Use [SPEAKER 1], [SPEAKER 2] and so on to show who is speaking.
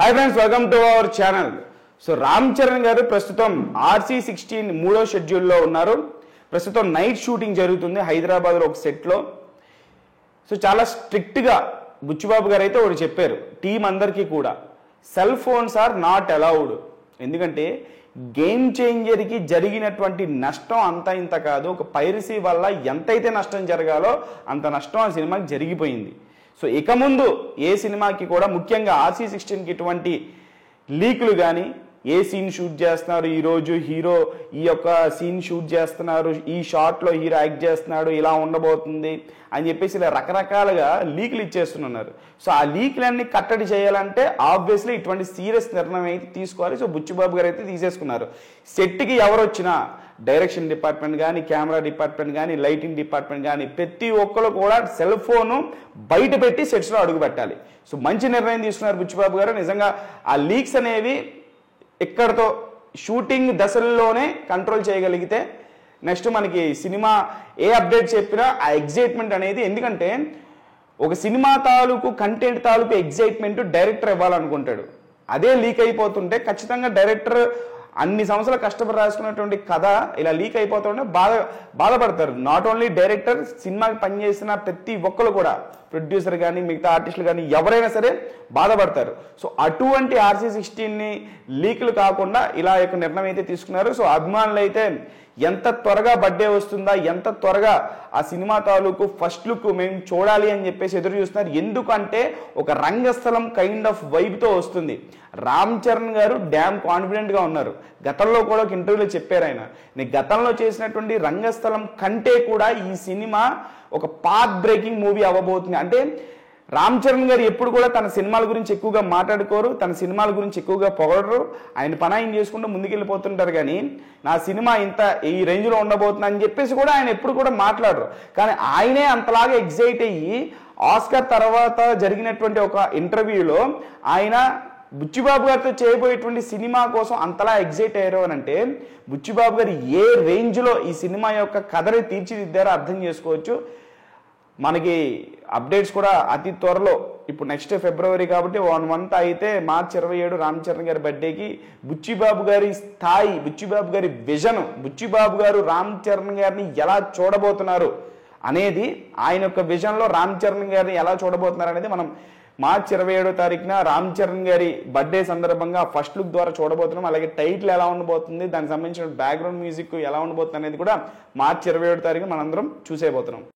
[SPEAKER 1] Hi friends, welcome to our channel. So Ram Charan గారు ప్రస్తుతం RC16 మూడో షెడ్యూల్లో ఉన్నారు. ప్రస్తుతం నైట్ షూటింగ్ జరుగుతుంది హైదరాబాద్లో ఒక సెట్లో. సో చాలా స్ట్రిక్ట్గా బుచ్చిబాబు గారు అయితే ఒకటి చెప్పారు టీం అందరికీ కూడా, cell phones are not allowed. ఎందుకంటే గేమ్ చేంజర్కి జరిగినటువంటి నష్టం అంతా ఇంత కాదు, ఒక పైరసీ వల్ల ఎంతైతే నష్టం జరగాలో అంత నష్టం ఆ సినిమాకి జరిగిపోయింది. సో ఇక ముందు ఏ సినిమాకి కూడా, ముఖ్యంగా RC16కి ఇటువంటి లీకులు కానీ, ఏ సీన్ షూట్ చేస్తున్నారు, ఈరోజు హీరో ఈ యొక్క సీన్ షూట్ చేస్తున్నారు, ఈ షాట్లో హీరో యాక్ట్ చేస్తున్నాడు, ఇలా ఉండబోతుంది అని చెప్పేసి ఇలా రకరకాలుగా లీకులు ఇచ్చేస్తున్నారు. సో ఆ లీకులన్నీ కట్టడి చేయాలంటే ఆబ్వియస్లీ ఇటువంటి సీరియస్ నిర్ణయం అయితే తీసుకోవాలి. సో బుచ్చిబాబు గారు అయితే తీసేసుకున్నారు. సెట్కి ఎవరు వచ్చినా, డైరెక్షన్ డిపార్ట్మెంట్ కానీ, కెమెరా డిపార్ట్మెంట్ కానీ, లైటింగ్ డిపార్ట్మెంట్ కానీ, ప్రతి ఒక్కరు కూడా సెల్ ఫోను బయట పెట్టి సెట్స్లో అడుగు పెట్టాలి. సో మంచి నిర్ణయం తీసుకున్నారు బుచ్చిబాబు గారు. నిజంగా ఆ లీక్స్ అనేవి ఇక్కడతో షూటింగ్ దశల్లోనే కంట్రోల్ చేయగలిగితే నెక్స్ట్ మనకి సినిమా ఏ అప్డేట్ చెప్పినా ఆ ఎగ్జైట్మెంట్ అనేది, ఎందుకంటే ఒక సినిమా తాలూకు కంటెంట్ తాలూకు ఎగ్జైట్మెంట్ డైరెక్టర్ ఇవ్వాలనుకుంటాడు. అదే లీక్ అయిపోతుంటే ఖచ్చితంగా డైరెక్టర్ అన్ని సంవత్సరాలు కష్టపడి రాసుకున్నటువంటి కథ ఇలా లీక్ అయిపోతుంటే బాధపడతారు. నాట్ ఓన్లీ డైరెక్టర్, సినిమాకి పనిచేసిన ప్రతి ఒక్కరు కూడా, ప్రొడ్యూసర్ కానీ మిగతా ఆర్టిస్టులు కానీ ఎవరైనా సరే బాధపడతారు. సో అటువంటి RC16ని లీకులు కాకుండా ఇలా యొక్క నిర్ణయం అయితే తీసుకున్నారు. సో అభిమానులు అయితే ఎంత త్వరగా బర్త్డే వస్తుందా, ఎంత త్వరగా ఆ సినిమా తాలూకు ఫస్ట్ లుక్ మేము చూడాలి అని చెప్పేసి ఎదురు చూస్తున్నారు. ఎందుకంటే ఒక రంగస్థలం కైండ్ ఆఫ్ వైబ్తో వస్తుంది. రామ్ చరణ్ గారు డ్యామ్ కాన్ఫిడెంట్గా ఉన్నారు. గతంలో కూడా ఒక ఇంటర్వ్యూలో చెప్పారు ఆయన, నేను గతంలో చేసినటువంటి రంగస్థలం కంటే కూడా ఈ సినిమా ఒక పాత్ బ్రేకింగ్ మూవీ అవ్వబోతుంది. అంటే రామ్ చరణ్ గారు ఎప్పుడు కూడా తన సినిమాల గురించి ఎక్కువగా మాట్లాడుకోరు, తన సినిమాల గురించి ఎక్కువగా పొగడరు. ఆయన పని ఆయన చేసుకుంటూ ముందుకెళ్ళిపోతుంటారు. కానీ నా సినిమా ఇంత ఈ రేంజ్లో ఉండబోతుంది అని చెప్పేసి కూడా ఆయన ఎప్పుడు కూడా మాట్లాడరు. కానీ ఆయనే అంతలాగా ఎగ్జైట్ అయ్యి ఆస్కార్ తర్వాత జరిగినటువంటి ఒక ఇంటర్వ్యూలో ఆయన బుచ్చిబాబు గారితో చేయబోయేటువంటి సినిమా కోసం అంతలా ఎగ్జైట్ అయ్యారు అని అంటే బుచ్చిబాబు గారు ఏ రేంజ్లో ఈ సినిమా యొక్క కథని తీర్చిదిద్దారో అర్థం చేసుకోవచ్చు. మనకి అప్డేట్స్ కూడా అతి త్వరలో, ఇప్పుడు నెక్స్ట్ ఫిబ్రవరి కాబట్టి 1 month అయితే మార్చి 27 రామ్ చరణ్ గారి బర్త్డేకి బుచ్చిబాబు గారి స్థాయి, బుచ్చిబాబు గారి విజన్, బుచ్చిబాబు గారు రామ్ చరణ్ గారిని ఎలా చూడబోతున్నారు అనేది, ఆయన యొక్క విజన్లో రామ్ చరణ్ గారిని ఎలా చూడబోతున్నారు అనేది మనం మార్చి 27వ తారీఖున రామ్ చరణ్ గారి బర్త్డే సందర్భంగా ఫస్ట్ లుక్ ద్వారా చూడబోతున్నాం. అలాగే టైటిల్ ఎలా ఉండబోతుంది, దానికి సంబంధించిన బ్యాక్గ్రౌండ్ మ్యూజిక్ ఎలా ఉండబోతుంది అనేది కూడా మార్చి 27వ తారీఖున మనందరం చూసేయబోతున్నాం.